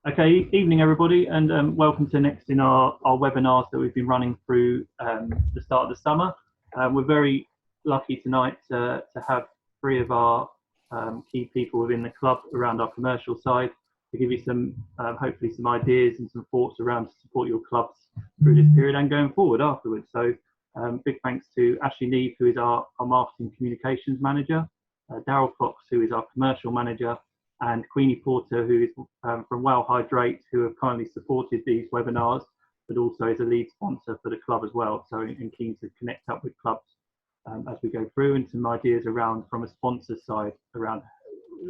Okay, evening everybody, and welcome to next in our webinars that we've been running through the start of the summer. We're very lucky tonight to have three of our key people within the club around our commercial side to give you some, hopefully some ideas and some thoughts around to support your clubs through this period and going forward afterwards. So big thanks to Ashley Neve, who is our marketing communications manager, Daryl Fox, who is our commercial manager, and Queenie Porter, who is from Well Hydrate, who have kindly supported these webinars, but also is a lead sponsor for the club as well. So I'm keen to connect up with clubs as we go through, and some ideas around from a sponsor side around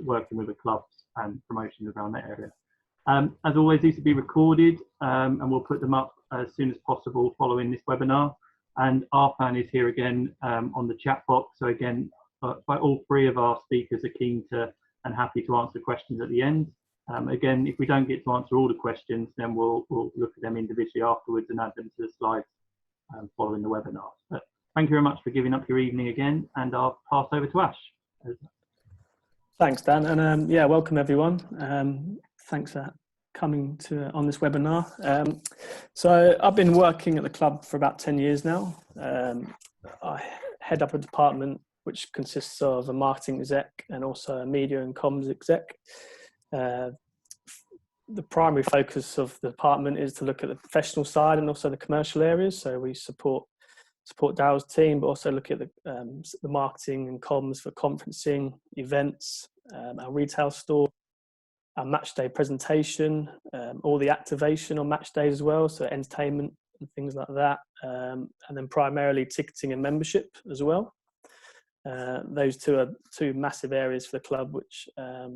working with the clubs and promotions around that area. As always, these will be recorded and we'll put them up as soon as possible following this webinar. And Arfan is here again on the chat box. So again, by all three of our speakers are keen to and happy to answer questions at the end. Again, if we don't get to answer all the questions, then we'll look at them individually afterwards and add them to the slides following the webinar. But thank you very much for giving up your evening again, and I'll pass over to Ash. Thanks, Dan, and yeah, welcome everyone. Thanks for coming to on this webinar. So I've been working at the club for about 10 years now. I head up a department which consists of a marketing exec and also a media and comms exec. The primary focus of the department is to look at the professional side and also the commercial areas. So we support Daryl's team, but also look at the marketing and comms for conferencing, events, our retail store, our match day presentation, all the activation on match days as well, so entertainment and things like that, and then primarily ticketing and membership as well. Those two are two massive areas for the club, which are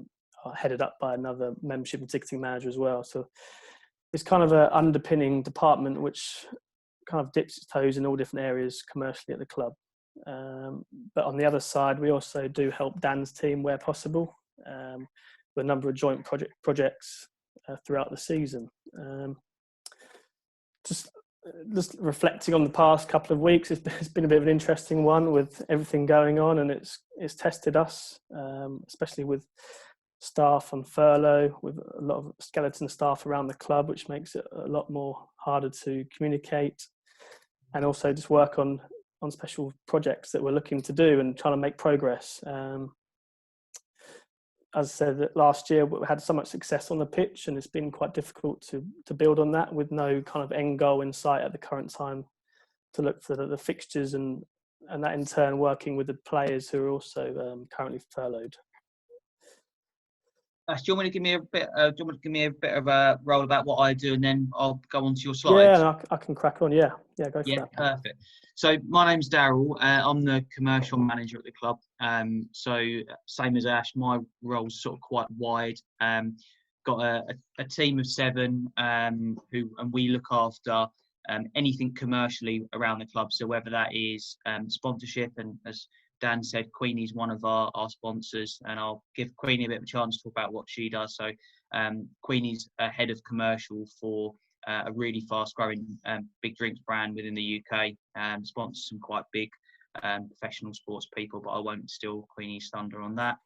headed up by another membership and ticketing manager as well. So it's kind of an underpinning department which kind of dips its toes in all different areas commercially at the club. But on the other side, we also do help Dan's team where possible with a number of joint projects throughout the season. Just reflecting on the past couple of weeks, it's been a bit of an interesting one with everything going on, and it's tested us, especially with staff on furlough, with a lot of skeleton staff around the club, which makes it a lot more harder to communicate, and also just work on special projects that we're looking to do and trying to make progress. As I said, that last year we had so much success on the pitch, and it's been quite difficult to build on that with no kind of end goal in sight at the current time, to look for the fixtures and that in turn working with the players who are also currently furloughed. Ash, do you want me to give me a bit of a role about what I do, and then I'll go on to your slides? Yeah, I can crack on. Yeah, go for that. Yeah, perfect. So my name's Daryl. I'm the commercial manager at the club. So same as Ash, my role's sort of quite wide. Got a team of 7 and we look after anything commercially around the club. So whether that is sponsorship, and as Dan said, Queenie's one of our sponsors, and I'll give Queenie a bit of a chance to talk about what she does. So Queenie's a head of commercial for a really fast-growing big drinks brand within the UK, sponsors some quite big professional sports people, but I won't steal Queenie's thunder on that.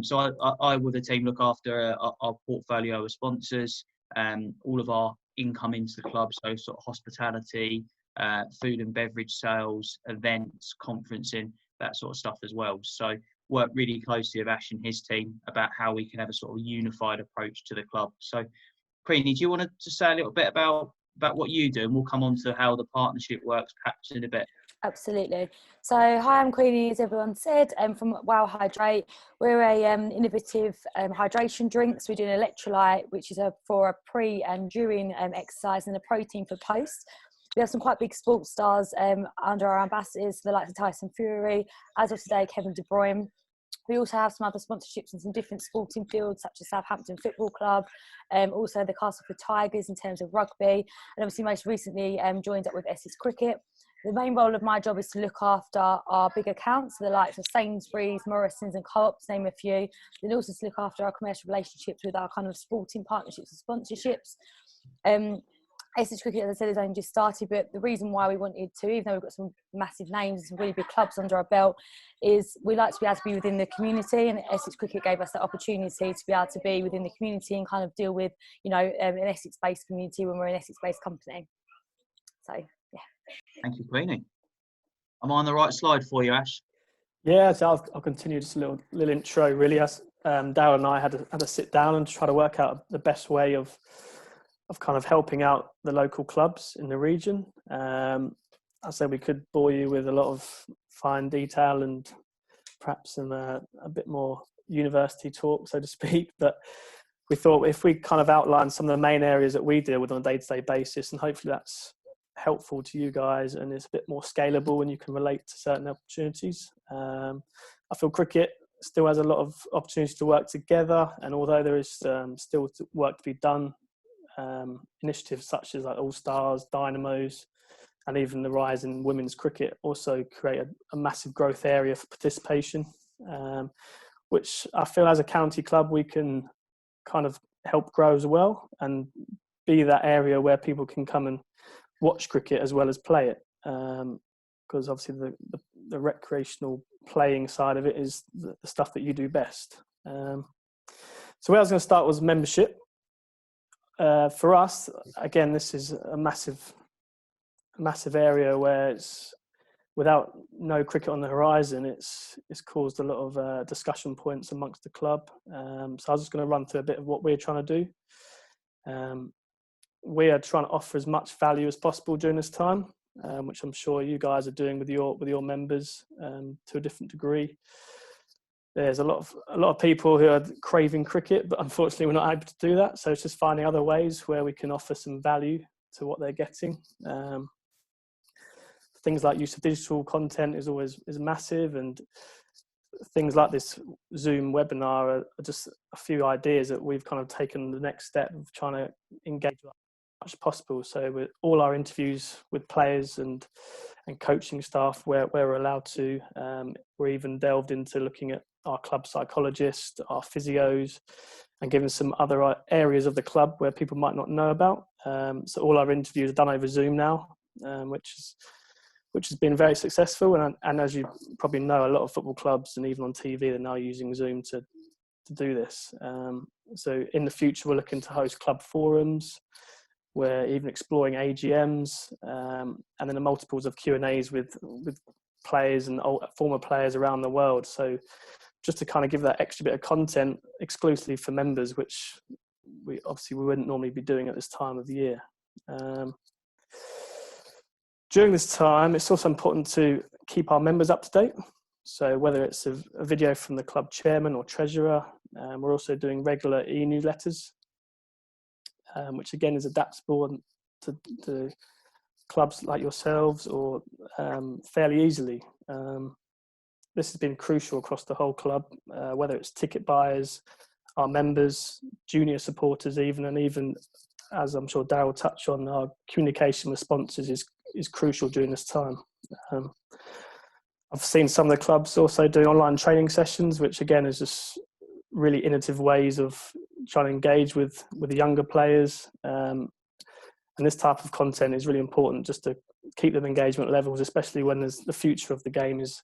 So I with the team look after our portfolio of sponsors, all of our income into the club, so sort of hospitality, food and beverage sales, events, conferencing, that sort of stuff as well. So work really closely with Ash and his team about how we can have a sort of unified approach to the club. So Queenie, do you want to say a little bit about what you do, and we'll come on to how the partnership works perhaps in a bit? Absolutely. So hi, I'm Queenie, as everyone said, from Well Hydrate. We're a innovative hydration drinks. We do an electrolyte, which is for a pre and during exercise, and a protein for post. We have some quite big sports stars under our ambassadors, the likes of Tyson Fury, as of today, Kevin De Bruyne. We also have some other sponsorships in some different sporting fields, such as Southampton Football Club, also the Castleford Tigers in terms of rugby, and obviously most recently joined up with Essex Cricket. The main role of my job is to look after our big accounts, the likes of Sainsbury's, Morrison's and Co-ops, name a few. Then also to look after our commercial relationships with our kind of sporting partnerships and sponsorships. Essex Cricket, as I said, has only just started, but the reason why we wanted to, even though we've got some massive names and some really big clubs under our belt, is we like to be able to be within the community, and Essex Cricket gave us that opportunity to be able to be within the community and kind of deal with, an Essex-based community when we're an Essex-based company. So, yeah. Thank you, Queenie. Am I on the right slide for you, Ash? Yeah, so I'll continue just a little intro really. As Darryl and I had a sit down and try to work out the best way of kind of helping out the local clubs in the region. I said we could bore you with a lot of fine detail and perhaps some a bit more university talk, so to speak. But we thought if we kind of outline some of the main areas that we deal with on a day-to-day basis, and hopefully that's helpful to you guys and it's a bit more scalable and you can relate to certain opportunities. I feel cricket still has a lot of opportunities to work together, and although there is still work to be done, initiatives such as like All Stars, Dynamos, and even the rise in women's cricket also create a massive growth area for participation, which I feel as a county club we can kind of help grow as well and be that area where people can come and watch cricket as well as play it, because obviously the recreational playing side of it is the stuff that you do best. So where I was going to start was membership. For us, again, this is a massive area where it's without no cricket on the horizon, it's caused a lot of discussion points amongst the club. So I was just going to run through a bit of what we're trying to do. We are trying to offer as much value as possible during this time, which I'm sure you guys are doing with your members to a different degree. There's a lot of people who are craving cricket, but unfortunately we're not able to do that. So it's just finding other ways where we can offer some value to what they're getting. Things like use of digital content is massive, and things like this Zoom webinar are just a few ideas that we've kind of taken the next step of trying to engage as much as possible. So with all our interviews with players and coaching staff where we're allowed to, we're even delved into looking at our club psychologist, our physios, and given some other areas of the club where people might not know about. So all our interviews are done over Zoom now, which has been very successful. And as you probably know, a lot of football clubs and even on TV, they're now using Zoom to do this. So in the future, we're looking to host club forums. We're even exploring AGMs, and then the multiples of Q&As with players and former players around the world. So just to kind of give that extra bit of content exclusively for members, which we wouldn't normally be doing at this time of the year. During this time, it's also important to keep our members up to date. So whether it's a video from the club chairman or treasurer, we're also doing regular e-newsletters, which again is adaptable to clubs like yourselves or fairly easily. This has been crucial across the whole club, whether it's ticket buyers, our members, junior supporters even, and even, as I'm sure Darryl touched on, our communication with sponsors is crucial during this time. I've seen some of the clubs also doing online training sessions, which again is just really innovative ways of trying to engage with the younger players. And this type of content is really important just to keep them engagement levels, especially when the future of the game is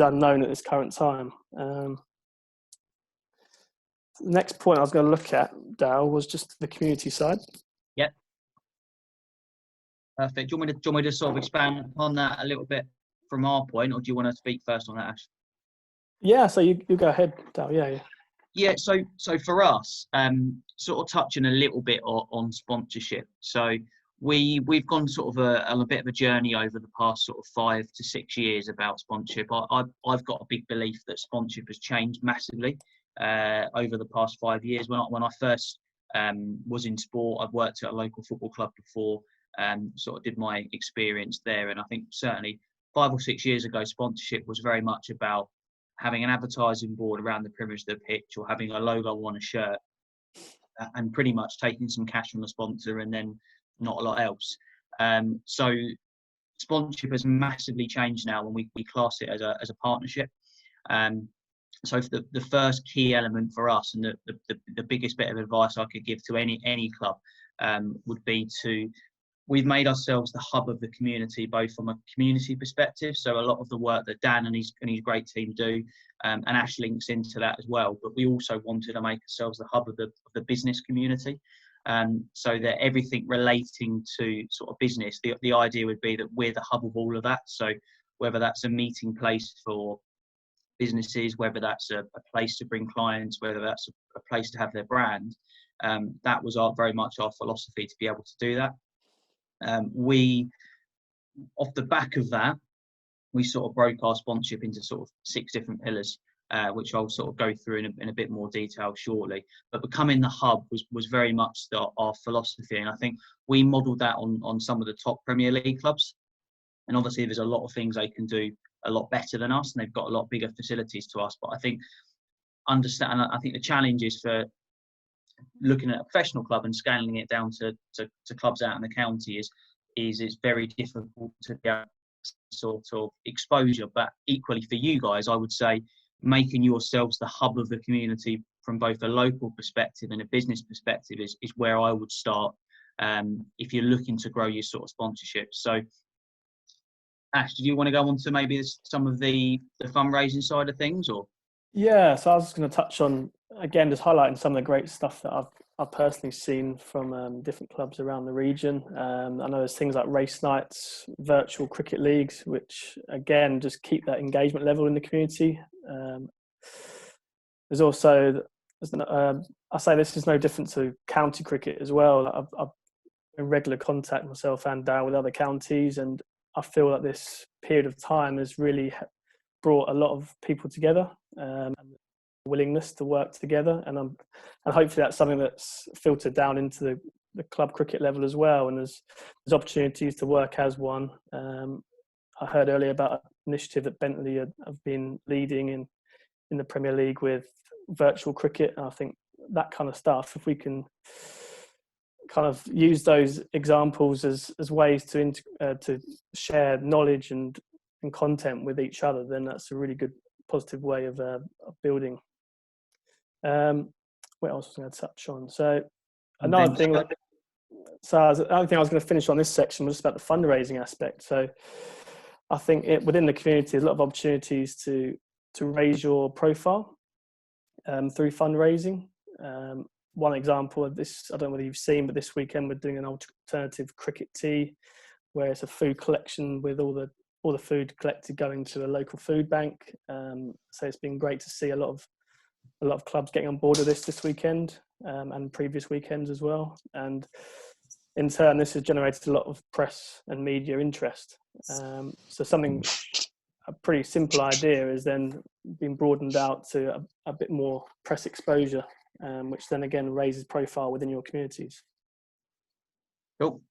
unknown at this current time. The next point I was going to look at, Darryl, was just the community side. Yeah. Perfect. Do you want me to sort of expand upon that a little bit from our point, or do you want to speak first on that, Ash? Yeah, so you go ahead, Darryl. Yeah. Yeah, so for us, sort of touching a little bit on sponsorship. So we've gone sort of on a bit of a journey over the past sort of 5 to 6 years about sponsorship. I've got a big belief that sponsorship has changed massively over the past 5 years. When I first was in sport, I've worked at a local football club before, sort of did my experience there, and I think certainly 5 or 6 years ago, sponsorship was very much about having an advertising board around the perimeter of the pitch or having a logo on a shirt and pretty much taking some cash from the sponsor and then not a lot else. So sponsorship has massively changed now when we class it as a partnership. So the first key element for us and the biggest bit of advice I could give to any club would be to we've made ourselves the hub of the community, both from a community perspective. So a lot of the work that Dan and his great team do, and Ash links into that as well. But we also wanted to make ourselves the hub of the business community. So that everything relating to sort of business, the idea would be that we're the hub of all of that. So whether that's a meeting place for businesses, whether that's a place to bring clients, whether that's a place to have their brand, that was very much our philosophy, to be able to do that. We, off the back of that, we sort of broke our sponsorship into sort of 6 different pillars, which I'll sort of go through in a bit more detail shortly. But becoming the hub was very much our philosophy, and I think we modelled that on some of the top Premier League clubs. And obviously, there's a lot of things they can do a lot better than us, and they've got a lot bigger facilities to us. But I think I think the challenge is for looking at a professional club and scaling it down to clubs out in the county is it's very difficult to get sort of exposure. But equally for you guys, I would say making yourselves the hub of the community from both a local perspective and a business perspective is where I would start if you're looking to grow your sort of sponsorship. So Ash, do you want to go on to maybe some of the fundraising side of things, or? Yeah, so I was just going to touch on, again, just highlighting some of the great stuff that I've personally seen from different clubs around the region. I know there's things like race nights, virtual cricket leagues, which again just keep that engagement level in the community. There's also, I say this is no different to county cricket as well. I've in regular contact myself and Darryl with other counties, and I feel that this period of time has really brought a lot of people together, and willingness to work together, and hopefully that's something that's filtered down into the club cricket level as well. And there's opportunities to work as one. I heard earlier about an initiative that Bentley have been leading in the Premier League with virtual cricket, and I think that kind of stuff, if we can kind of use those examples as ways to share knowledge and content with each other, then that's a really good positive way of building. What else was I going to touch on? So another thing I was going to finish on this section was about the fundraising aspect. So I think within the community, there's a lot of opportunities to raise your profile through fundraising. One example of this, I don't know whether you've seen, but this weekend we're doing an alternative cricket tea, where it's a food collection with all the food collected going to a local food bank. So it's been great to see a lot of clubs getting on board with this weekend, and previous weekends as well. And in turn, this has generated a lot of press and media interest. So a pretty simple idea is then being broadened out to a bit more press exposure, which then again raises profile within your communities. Cool.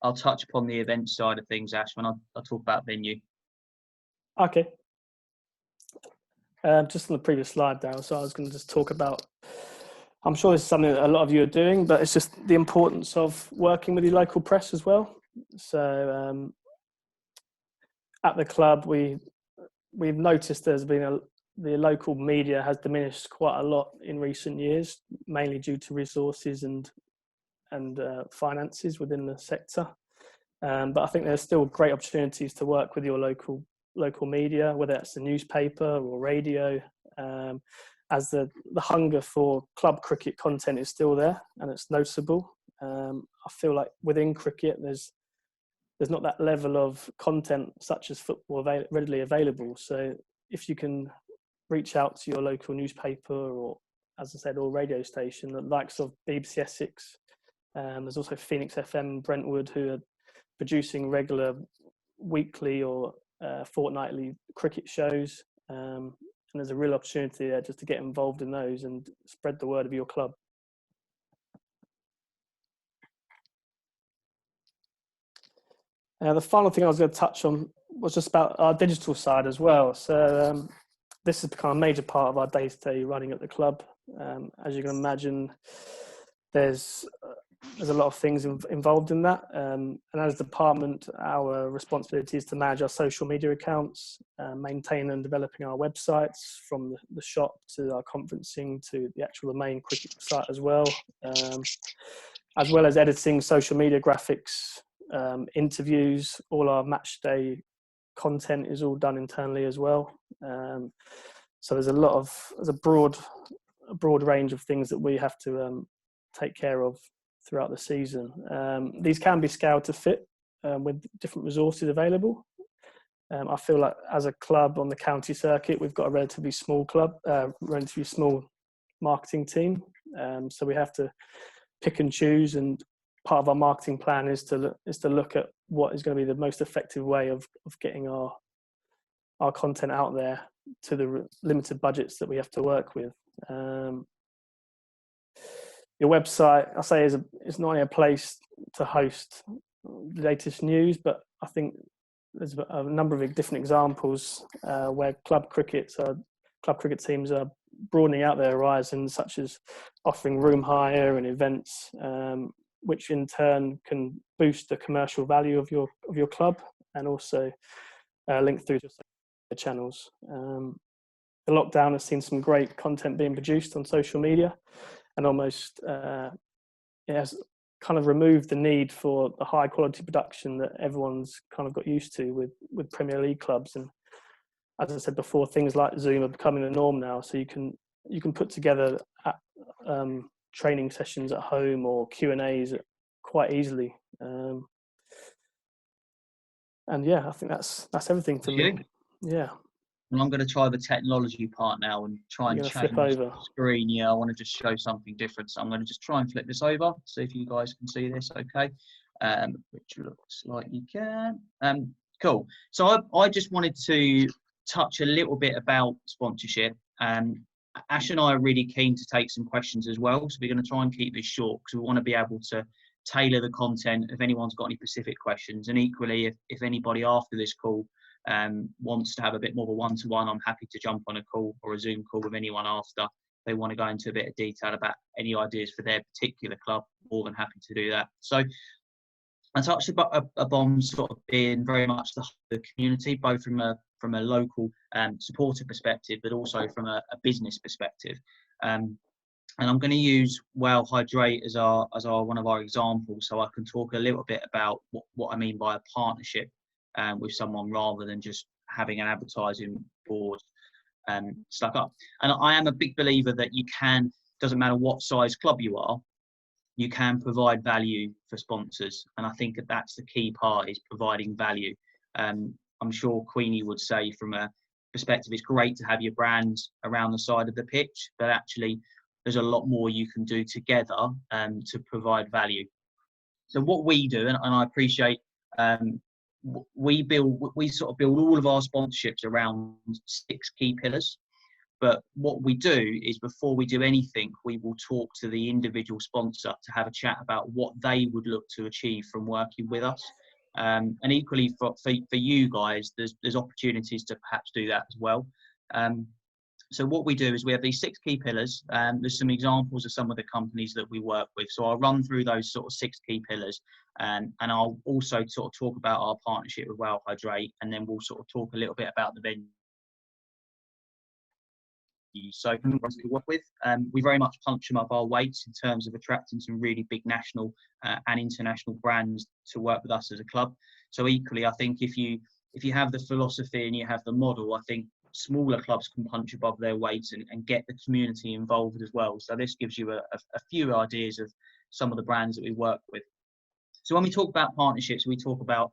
I'll touch upon the event side of things, Ash, when I talk about venue. Okay. Just on the previous slide, Darryl, so I was going to just talk about, I'm sure this is something that a lot of you are doing, but it's just the importance of working with your local press as well. So at the club, we've noticed there's been the local media has diminished quite a lot in recent years, mainly due to resources and finances within the sector. But I think there's still great opportunities to work with your local media, whether it's the newspaper or radio, as the hunger for club cricket content is still there and it's noticeable. I feel like within cricket there's not that level of content such as football readily available. So if you can reach out to your local newspaper or, as I said, or radio station, the likes of BBC Essex, there's also Phoenix FM, Brentwood, who are producing regular weekly or fortnightly cricket shows, and there's a real opportunity there just to get involved in those and spread the word of your club. The final thing I was going to touch on was just about our digital side as well. So this has become a major part of our day-to-day running at the club. As you can imagine, there's there's a lot of things involved in that. And as a department, our responsibility is to manage our social media accounts, maintain and developing our websites, from the shop to our conferencing to the main cricket site as well as editing social media graphics, interviews. All our match day content is all done internally as well. So there's a broad range of things that we have to take care of throughout the season. These can be scaled to fit with different resources available. I feel like as a club on the county circuit, we've got a relatively small marketing team. So we have to pick and choose, and part of our marketing plan is to look at what is going to be the most effective way of getting our content out there to the limited budgets that we have to work with. Your website, I say, is not only a place to host the latest news, but I think there's a number of different examples where club cricket teams are broadening out their horizons, such as offering room hire and events, which in turn can boost the commercial value of your club, and also link through to channels. The lockdown has seen some great content being produced on social media, and almost it has kind of removed the need for the high quality production that everyone's kind of got used to with Premier League clubs. And as I said before, things like Zoom are becoming the norm now, so you can put together training sessions at home or Q&As quite easily. And yeah, I think that's everything for me. Yeah. And I'm going to try the technology part now and try and change the screen. Yeah, I want to just show something different. So I'm going to just try and flip this over, see if you guys can see this okay. Which looks like you can. Cool. So I just wanted to touch a little bit about sponsorship. Ash and I are really keen to take some questions as well. So we're going to try and keep this short because we want to be able to tailor the content if anyone's got any specific questions. And equally, if anybody after this call wants to have a bit more of a one-to-one, I'm happy to jump on a call or a Zoom call with anyone after they want to go into a bit of detail about any ideas for their particular club. More than happy to do that. So I touched upon sort of being very much the community, both from a local supporter perspective, but also from a business perspective. And I'm going to use Well Hydrate as our one of our examples, so I can talk a little bit about what I mean by a partnership with someone, rather than just having an advertising board stuck up. And I am a big believer that doesn't matter what size club you are, you can provide value for sponsors. And I think that's the key part, is providing value. I'm sure Queenie would say, from a perspective, it's great to have your brand around the side of the pitch, but actually there's a lot more you can do together to provide value. So what we do, and I appreciate, we sort of build all of our sponsorships around 6 key pillars. But what we do is, before we do anything, we will talk to the individual sponsor to have a chat about what they would look to achieve from working with us. And equally for you guys, there's opportunities to perhaps do that as well. So what we do is we have these 6 key pillars. There's some examples of some of the companies that we work with. So I'll run through those sort of 6 key pillars, and I'll also sort of talk about our partnership with Well Hydrate, and then we'll sort of talk a little bit about the venue. So we work with, we very much punch them up our weights in terms of attracting some really big national and international brands to work with us as a club. So equally, I think if you have the philosophy and you have the model, I think smaller clubs can punch above their weights and get the community involved as well. So this gives you a few ideas of some of the brands that we work with. So when we talk about partnerships, we talk about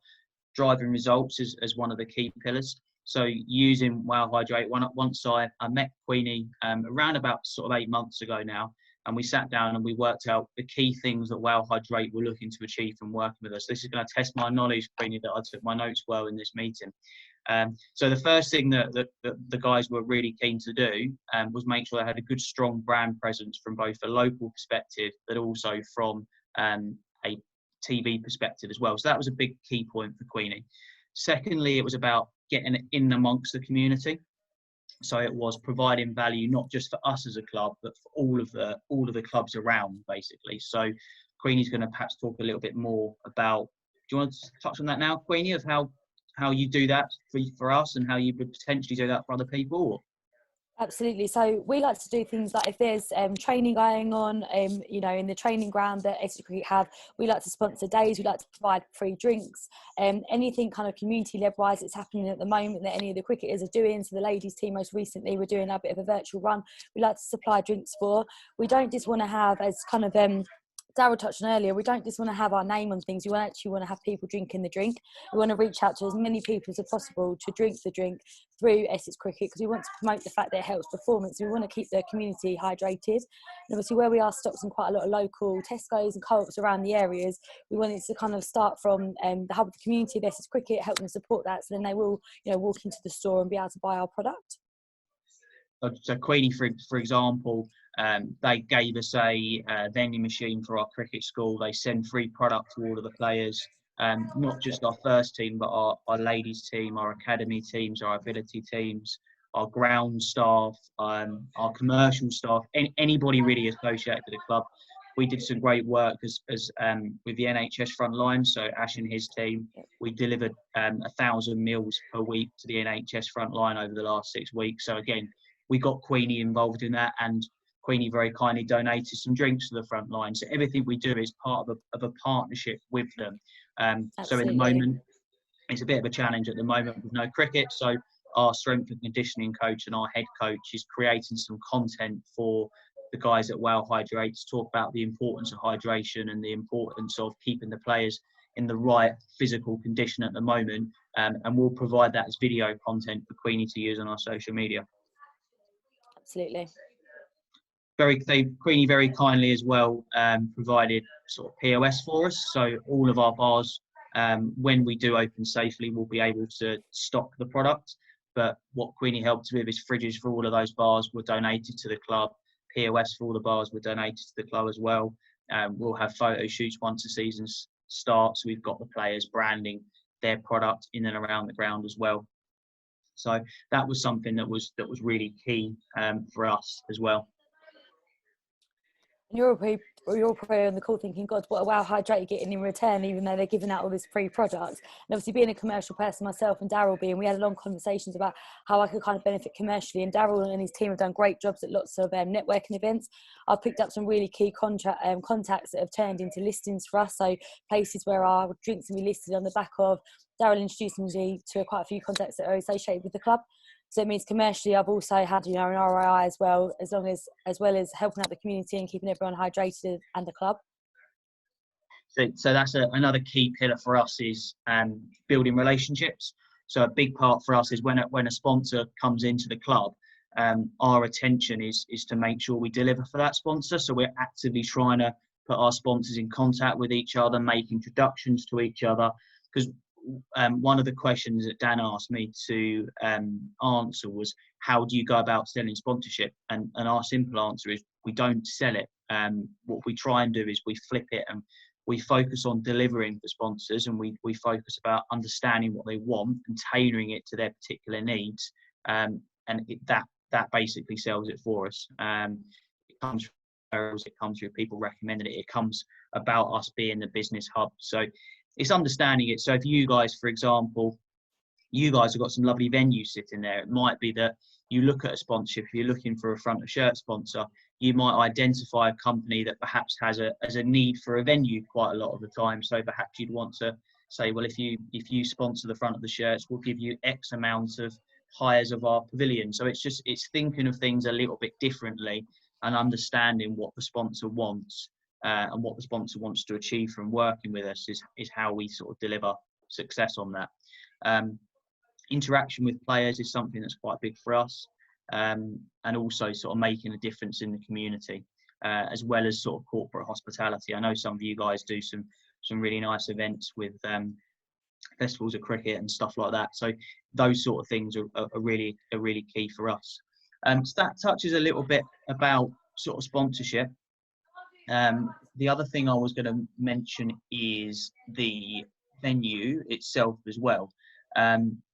driving results as one of the key pillars. So using Well Hydrate, once I met Queenie around about sort of 8 months ago now, and we sat down and we worked out the key things that Well Hydrate were looking to achieve from working with us. This is going to test my knowledge, Queenie, that I took my notes well in this meeting. So the first thing that the guys were really keen to do was make sure they had a good, strong brand presence from both a local perspective, but also from a TV perspective as well. So that was a big key point for Queenie. Secondly, it was about getting it in amongst the community. So it was providing value not just for us as a club, but for all of the clubs around, basically. So Queenie's going to perhaps talk a little bit more about. Do you want to touch on that now, Queenie, of how you do that for us and how you would potentially do that for other people? Or? Absolutely. So we like to do things like if there's training going on, you know, in the training ground that Essex Cricket have, we like to sponsor days. We like to provide free drinks. Anything kind of community-led wise that's happening at the moment that any of the cricketers are doing. So the ladies team most recently were doing a bit of a virtual run. We like to supply drinks for. We don't just want to have as kind of Darryl touched on earlier, we don't just want to have our name on things. We actually want to have people drinking the drink. We want to reach out to as many people as possible to drink the drink through Essex Cricket, because we want to promote the fact that it helps performance. We want to keep the community hydrated. And obviously where we are stocked in quite a lot of local Tesco's and Co-ops around the areas, we wanted to kind of start from the hub of the community of Essex Cricket, help them support that, so then they will, you know, walk into the store and be able to buy our product. So Queenie, for example, they gave us a vending machine for our cricket school. They send free product to all of the players, not just our first team, but our ladies team, our academy teams, our ability teams, our ground staff, our commercial staff, anybody really associated with the club. We did some great work as with the NHS front line. So Ash and his team, we delivered 1,000 meals per week to the NHS front line over the last 6 weeks. So again, we got Queenie involved in that, and Queenie very kindly donated some drinks to the front line. So everything we do is part of a partnership with them. So at the moment, it's a bit of a challenge at the moment with no cricket. So our strength and conditioning coach and our head coach is creating some content for the guys at Wow Hydrate to talk about the importance of hydration and the importance of keeping the players in the right physical condition at the moment. And we'll provide that as video content for Queenie to use on our social media. Absolutely. Queenie very kindly as well provided sort of POS for us. So all of our bars, when we do open safely, we'll be able to stock the product. But what Queenie helped with is fridges for all of those bars were donated to the club. POS for all the bars were donated to the club as well. We'll have photo shoots once the season starts. We've got the players branding their product in and around the ground as well. So that was something that was really key for us as well. And you're probably on the call thinking, God, what a Wow Hydrate you're getting in return, even though they're giving out all this free product. And obviously being a commercial person myself and Darryl being, we had long conversations about how I could kind of benefit commercially. And Darryl and his team have done great jobs at lots of networking events. I've picked up some really key contacts that have turned into listings for us. So places where our drinks can be listed on the back of. Darryl introduced me to quite a few contacts that are associated with the club. So it means commercially, I've also had, you know, an ROI as well as well as helping out the community and keeping everyone hydrated and the club. So that's another key pillar for us is building relationships. So a big part for us is when a sponsor comes into the club, our attention is to make sure we deliver for that sponsor. So we're actively trying to put our sponsors in contact with each other, make introductions to each other, because one of the questions that Dan asked me to answer was, how do you go about selling sponsorship? And our simple answer is, we don't sell it. What we try and do is we flip it and we focus on delivering for sponsors, and we focus about understanding what they want and tailoring it to their particular needs. And that basically sells it for us. It comes from referrals, it comes through people recommending it. It comes about us being the business hub. So it's understanding it. So if you guys, for example, you guys have got some lovely venues sitting there, it might be that you look at a sponsorship. If you're looking for a front of shirt sponsor, you might identify a company that perhaps has a need for a venue quite a lot of the time. So perhaps you'd want to say, well, if you sponsor the front of the shirts, we'll give you X amount of hires of our pavilion. So it's thinking of things a little bit differently and understanding what the sponsor wants. And what the sponsor wants to achieve from working with us is how we sort of deliver success on that. Interaction with players is something that's quite big for us, and also sort of making a difference in the community, as well as sort of corporate hospitality. I know some of you guys do some really nice events with festivals of cricket and stuff like that. So those sort of things are really key for us. So that touches a little bit about sort of sponsorship. The other thing I was going to mention is the venue itself as well.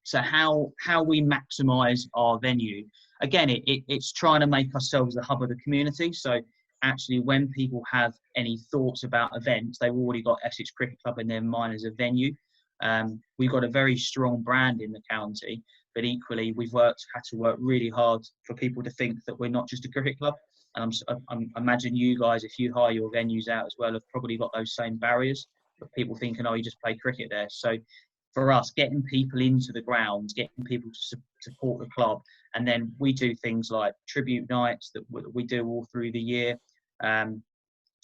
So how we maximise our venue. Again, it's trying to make ourselves the hub of the community. So actually when people have any thoughts about events, they've already got Essex Cricket Club in their mind as a venue. We've got a very strong brand in the county, but equally we've had to work really hard for people to think that we're not just a cricket club. And I imagine you guys, if you hire your venues out as well, have probably got those same barriers of people thinking, oh, you just play cricket there. So for us, getting people into the ground, getting people to support the club, and then we do things like tribute nights that we do all through the year.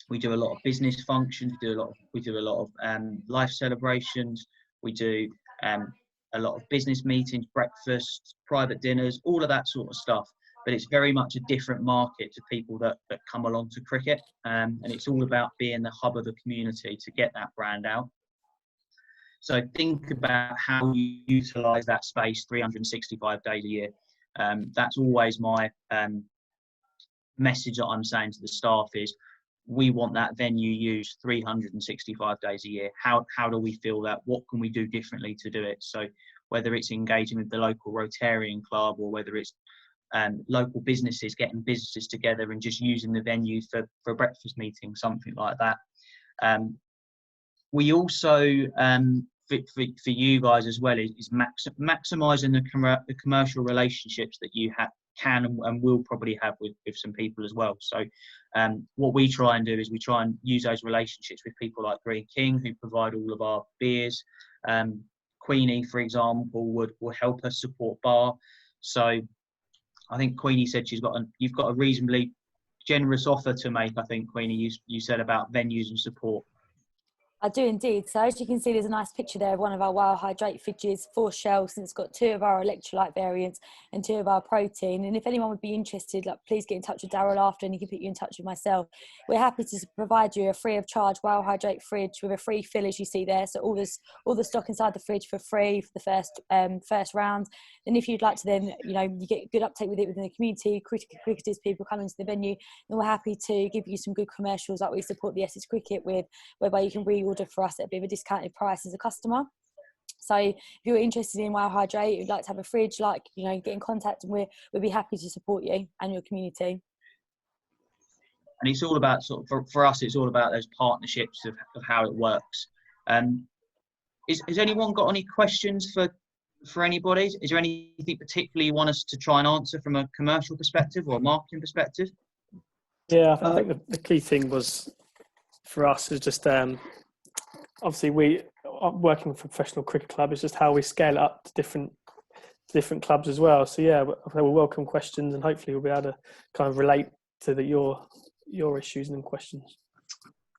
We do a lot of business functions. We do a lot of life celebrations. We do a lot of business meetings, breakfasts, private dinners, all of that sort of stuff. But it's very much a different market to people that come along to cricket. And it's all about being the hub of the community to get that brand out. So think about how you utilise that space 365 days a year. That's always my message that I'm saying to the staff is, we want that venue used 365 days a year. How do we feel that? What can we do differently to do it? So whether it's engaging with the local Rotarian club, or whether it's local businesses, getting businesses together and just using the venue for a breakfast meeting, something like that. We also, for you guys as well, is maximising the commercial relationships that you can and will probably have with some people as well. So what we try and do is we try and use those relationships with people like Green King, who provide all of our beers. Queenie, for example, will help us support Bar. So I think Queenie said you've got a reasonably generous offer to make. I think, Queenie, you said about venues and support. I do indeed. So as you can see, there's a nice picture there of one of our Wow Hydrate fridges, 4 shelves, and it's got 2 of our electrolyte variants and 2 of our protein. And if anyone would be interested, please get in touch with Daryl after, and he can put you in touch with myself. We're happy to provide you a free of charge Wow Hydrate fridge with a free fill, as you see there. So all the stock inside the fridge for free for the first round. And if you'd like to then, you get good uptake with it within the community, cricketers, people coming to the venue, and we're happy to give you some good commercials like we support the Essex Cricket with, whereby you can reorder for us at a bit of a discounted price as a customer. So if you're interested in Wow Hydrate, you'd like to have a fridge, get in contact, and we'd be happy to support you and your community. And it's all about for us, it's all about those partnerships of how it works. Has anyone got any questions for anybody? Is there anything particularly you want us to try and answer from a commercial perspective or a marketing perspective? Yeah, I think the key thing was for us is just obviously we are working with a professional cricket club. It's just how we scale it up to different clubs as well. So yeah, we'll welcome questions, and hopefully we'll be able to kind of relate to your issues and questions.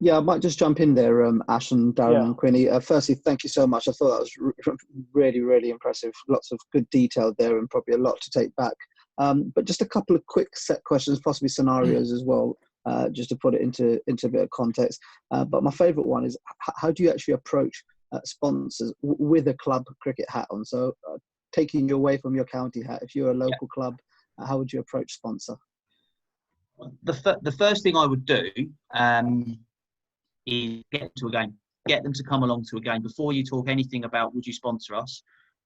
Yeah, I might just jump in there, Ash and Darren and Queenie. Firstly, thank you so much. I thought that was really, really impressive. Lots of good detail there, and probably a lot to take back. But just a couple of quick set questions, possibly scenarios as well, just to put it into a bit of context. But my favourite one is, how do you actually approach sponsors with a club cricket hat on? So taking you away from your county hat, if you're a local club, how would you approach sponsor? The first thing I would do is get them to come along to a game. Before you talk anything about would you sponsor us,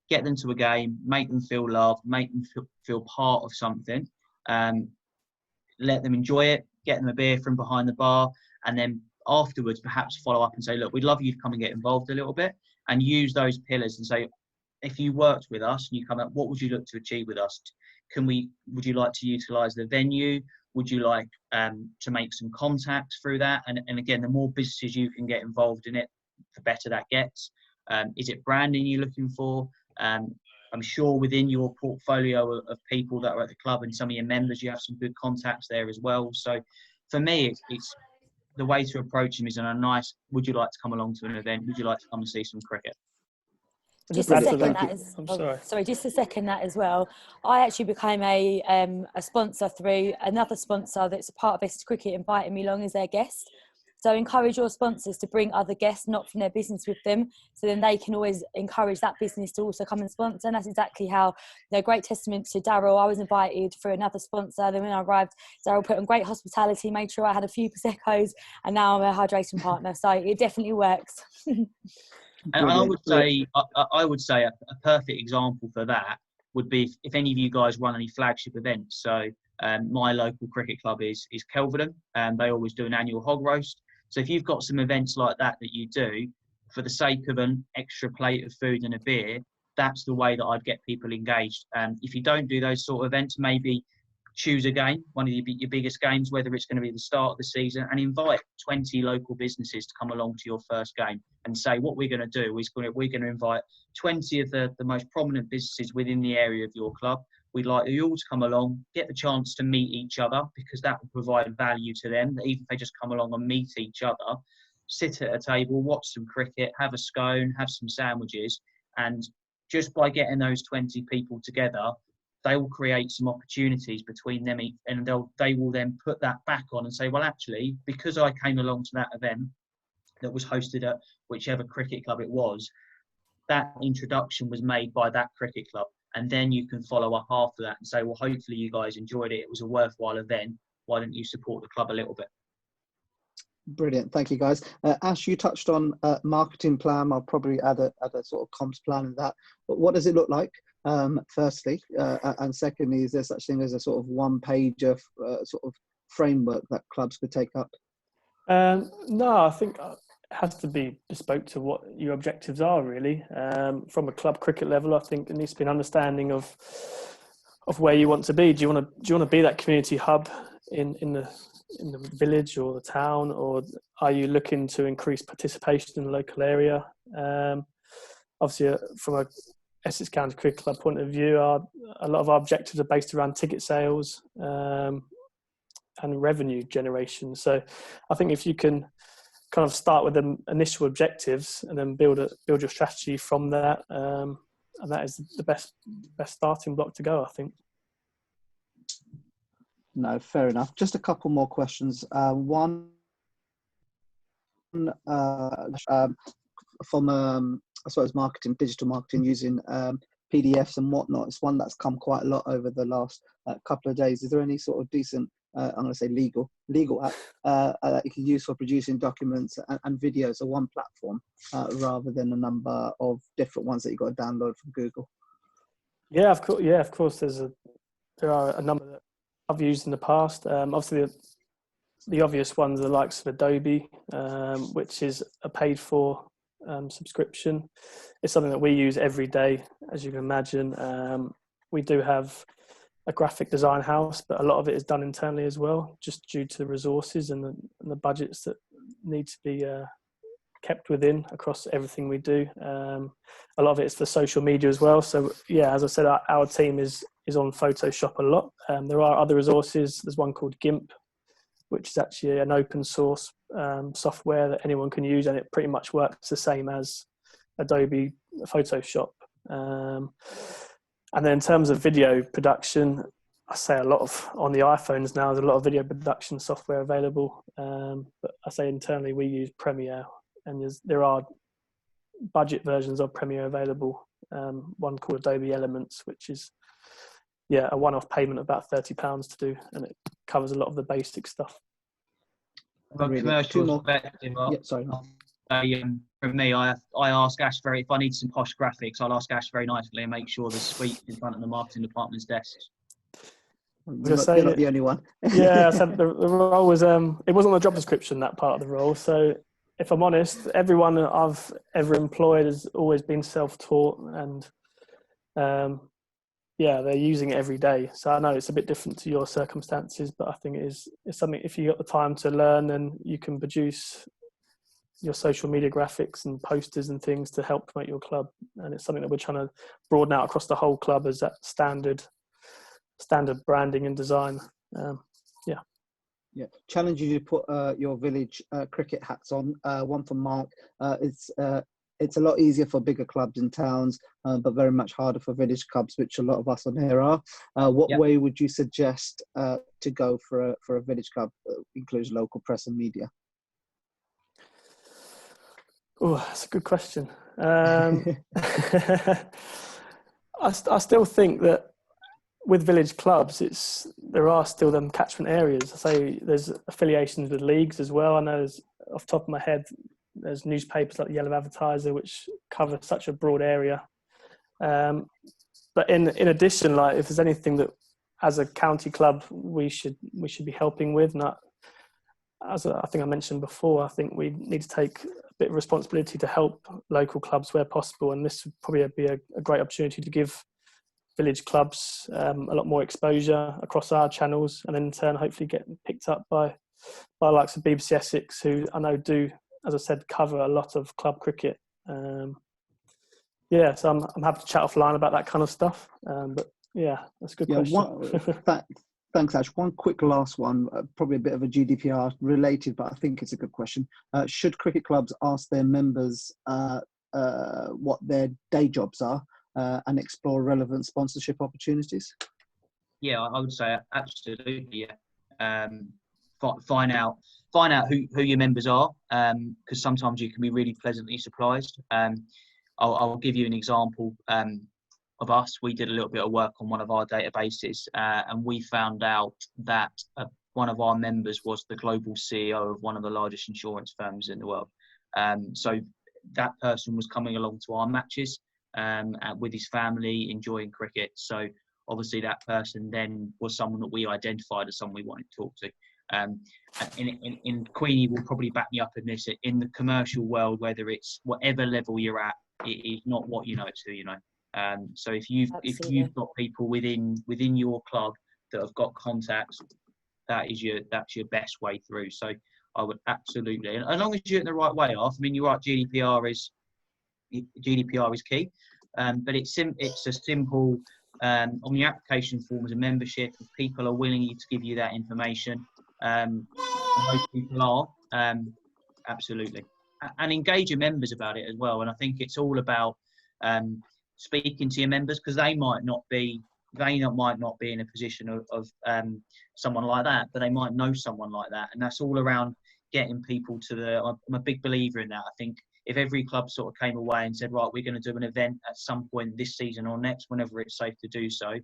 get them to a game, make them feel loved, make them feel part of something, let them enjoy it, get them a beer from behind the bar, and then afterwards perhaps follow up and say, look, we'd love you to come and get involved a little bit, and use those pillars and say, if you worked with us and you come up, what would you look to achieve with us? Would you like to utilise the venue? Would you like to make some contacts through that? And again, the more businesses you can get involved in it, the better that gets. Is it branding you're looking for? I'm sure within your portfolio of people that are at the club and some of your members, you have some good contacts there as well. So for me, it's the way to approach them is in a nice, would you like to come along to an event? Would you like to come and see some cricket? Just to second that as well, I actually became a sponsor through another sponsor that's a part of Essex Cricket, inviting me along as their guest. So encourage your sponsors to bring other guests, not from their business, with them, so then they can always encourage that business to also come and sponsor. And that's exactly how, great testament to Daryl. I was invited for another sponsor. Then when I arrived, Daryl put on great hospitality, made sure I had a few Prosecco's, and now I'm a hydration partner. So it definitely works. And I would say a perfect example for that would be if any of you guys run any flagship events. So My local cricket club is Kelvedon, and they always do an annual hog roast. So if you've got some events like that you do, for the sake of an extra plate of food and a beer, that's the way that I'd get people engaged. If you don't do those sort of events, maybe choose a game, one of your biggest games, whether it's going to be the start of the season, and invite 20 local businesses to come along to your first game and say, what we're going to do is we're going to invite 20 of the most prominent businesses within the area of your club. We'd like you all to come along, get the chance to meet each other, because that will provide value to them, that even if they just come along and meet each other, sit at a table, watch some cricket, have a scone, have some sandwiches, and just by getting those 20 people together, they will create some opportunities between them, and they will then put that back on and say, well, actually, because I came along to that event that was hosted at whichever cricket club it was, that introduction was made by that cricket club. And then you can follow up after that and say, well, hopefully you guys enjoyed it. It was a worthwhile event. Why don't you support the club a little bit? Brilliant. Thank you, guys. Ash, you touched on marketing plan. I'll probably add a sort of comms plan in that. But what does it look like, firstly? And secondly, is there such thing as a sort of one-pager sort of framework that clubs could take up? No, I think it has to be bespoke to what your objectives are, really. From a club cricket level, I think there needs to be an understanding of where you want to be. Do you want to be that community hub in the village or the town, or are you looking to increase participation in the local area? Obviously, from a Essex County Cricket Club point of view, a lot of our objectives are based around ticket sales and revenue generation. So I think if you can kind of start with the initial objectives and then build your strategy from that, and that is the best starting block to go, I think. No, fair enough. Just a couple more questions. One from, I suppose, digital marketing using PDFs and whatnot. It's one that's come quite a lot over the last couple of days. Is there any sort of decent, I'm going to say legal app that you can use for producing documents and videos on one platform rather than a number of different ones that you've got to download from Google? Yeah, of course. Yeah, of course. There are a number that I've used in the past. Obviously, the obvious ones are the likes of Adobe, which is a paid-for subscription. It's something that we use every day, as you can imagine. We do have a graphic design house, but a lot of it is done internally as well, just due to the resources and the budgets that need to be kept within across everything we do. A lot of it is for social media as well. So yeah, as I said, our team is on Photoshop a lot. There are other resources. There's one called GIMP, which is actually an open source software that anyone can use, and it pretty much works the same as Adobe Photoshop. And then in terms of video production, I say a lot of on the iPhones now. There's a lot of video production software available, but I say internally we use Premiere, and there are budget versions of Premiere available. One called Adobe Elements, which is a one-off payment of about £30 to do, and it covers a lot of the basic stuff. From a commercial perspective, from me, I ask Ash if I need some posh graphics, I'll ask Ash very nicely and make sure the suite in front of the marketing department's desks. You're not the only one. Yeah, so the role was, it wasn't on the job description, that part of the role. So if I'm honest, everyone that I've ever employed has always been self-taught, and they're using it every day. So I know it's a bit different to your circumstances, but I think it's something, if you got the time to learn, then you can produce your social media graphics and posters and things to help promote your club. And it's something that we're trying to broaden out across the whole club as that standard branding and design. Challenge you to put your village cricket hats on. One from Mark. It's a lot easier for bigger clubs in towns, but very much harder for village clubs, which a lot of us on here are. What way would you suggest to go for a village club that includes local press and media? Oh, that's a good question. I still think that with village clubs, there are still them catchment areas. I say there's affiliations with leagues as well. I know off the top of my head, there's newspapers like the Yellow Advertiser, which cover such a broad area. But in addition, like if there's anything that as a county club we should be helping with. Not I think I mentioned before, I think we need to take a bit of responsibility to help local clubs where possible, and this would probably be a great opportunity to give village clubs a lot more exposure across our channels, and then in turn hopefully get picked up by the likes of BBC Essex, who I know do, as I said, cover a lot of club cricket. Yeah, so I'm happy to chat offline about that kind of stuff. But yeah, that's a good question. Thanks, Ash. One quick last one, probably a bit of a GDPR related, but I think it's a good question. Should cricket clubs ask their members what their day jobs are and explore relevant sponsorship opportunities? Yeah, I would say absolutely. Yeah. Find out who your members are, because sometimes you can be really pleasantly surprised. I'll give you an example of us. We did a little bit of work on one of our databases, and we found out that one of our members was the global CEO of one of the largest insurance firms in the world. So that person was coming along to our matches with his family, enjoying cricket. So obviously that person then was someone that we identified as someone we wanted to talk to. In Queenie will probably back me up in this. In the commercial world, whether it's whatever level you're at, it is not what you know, it's who you know. So if you've got people within your club that have got contacts, that's your best way through. So I would absolutely, and as long as you're in the right way off. I mean, you're right. GDPR is key, but it's a simple. On your application forms and membership, if people are willing to give you that information, and most people are, absolutely, and engage your members about it as well. And I think it's all about speaking to your members, because they might not be in a position of someone like that, but they might know someone like that, and that's all around getting people to I'm a big believer in that. I think if every club sort of came away and said, right, we're going to do an event at some point this season or next, whenever it's safe to do so,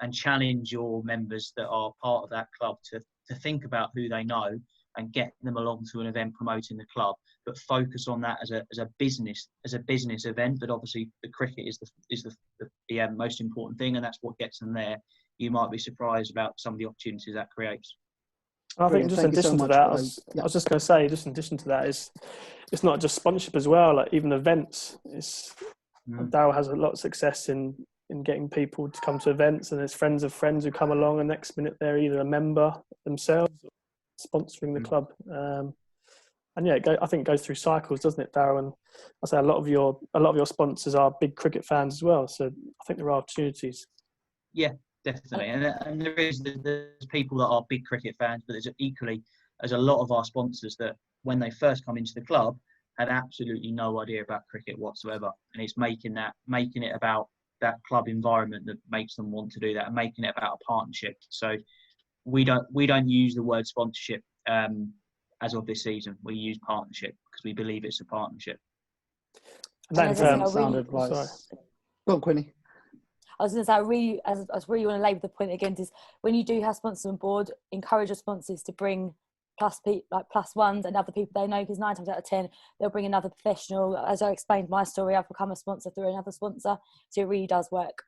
and challenge your members that are part of that club to think about who they know and get them along to an event promoting the club, but focus on that as a business event. But obviously the cricket is the most important thing, and that's what gets them there. You might be surprised about some of the opportunities that creates. I think just in addition to that, I was just going to say, just in addition to that, it's not just sponsorship as well. Like even events, Darryl has a lot of success in getting people to come to events, and there's friends of friends who come along, and next minute they're either a member themselves or sponsoring the club. And yeah, I think it goes through cycles, doesn't it, Darryl? And I say a lot of your sponsors are big cricket fans as well, so I think there are opportunities. Yeah. Definitely, and there's people that are big cricket fans, but there's a lot of our sponsors that when they first come into the club had absolutely no idea about cricket whatsoever, and it's making it about that club environment that makes them want to do that, and making it about a partnership. So we don't use the word sponsorship as of this season. We use partnership because we believe it's a partnership. And sound advice. Sorry. Go on, Queenie. I was going to say, I really want to labour the point again, is when you do have sponsors on board, encourage your sponsors to bring plus ones and other people they know, because 9 times out of 10 they'll bring another professional. As I explained my story, I've become a sponsor through another sponsor, so it really does work.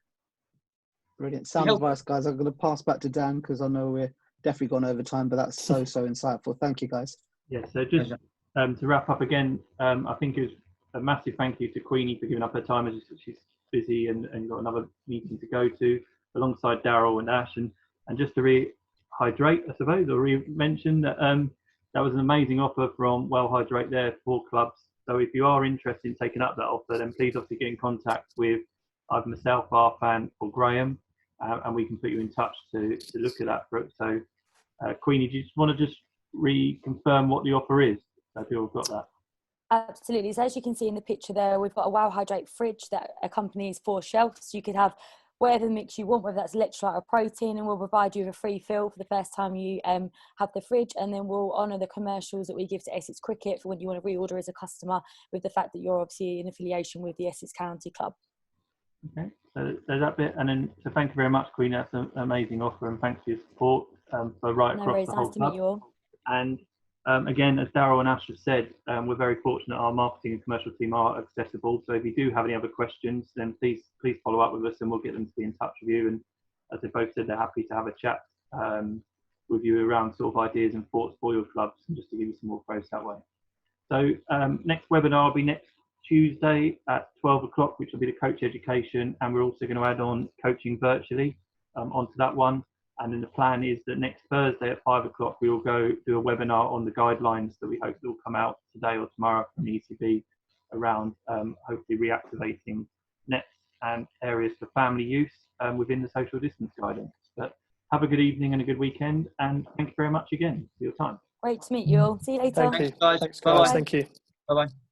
Brilliant. Sound advice, guys. I'm going to pass back to Dan because I know we're definitely gone over time, but that's so insightful. Thank you, guys. Yeah, so just to wrap up again, I think it was a massive thank you to Queenie for giving up her time, as she's busy and got another meeting to go to, alongside Darryl and Ash, and just to rehydrate, I suppose, or mention that that was an amazing offer from Well Hydrate there for clubs. So if you are interested in taking up that offer, then please obviously get in contact with either myself, Arfan, or Graham, and we can put you in touch to look at that. So Queenie, do you just want to just reconfirm what the offer is? So if you've got that. Absolutely. So as you can see in the picture there, we've got a Well Hydrate fridge that accompanies 4 shelves. So you could have whatever mix you want, whether that's electrolyte or protein, and we'll provide you with a free fill for the first time you have the fridge, and then we'll honour the commercials that we give to Essex Cricket for when you want to reorder as a customer, with the fact that you're obviously in affiliation with the Essex County Club. Okay, so there's that bit, and then so thank you very much, Queen. That's an amazing offer, and thanks for your support across the whole club. Nice to meet you all. And again, as Darryl and Ash have said, we're very fortunate our marketing and commercial team are accessible. So if you do have any other questions, then please follow up with us, and we'll get them to be in touch with you. as they both said, they're happy to have a chat with you around sort of ideas and thoughts for your clubs, and just to give you some more growth that way. So next webinar will be next Tuesday at 12 o'clock, which will be the coach education, and we're also going to add on coaching virtually onto that one. And then the plan is that next Thursday at 5 o'clock, we will go do a webinar on the guidelines that we hope will come out today or tomorrow from the ECB around hopefully reactivating nets and areas for family use within the social distance guidance. But have a good evening and a good weekend, and thank you very much again for your time. Great to meet you all. See you later. Thank you. Thanks, guys. Thanks, Bye-bye. guys. Thank you. Bye-bye.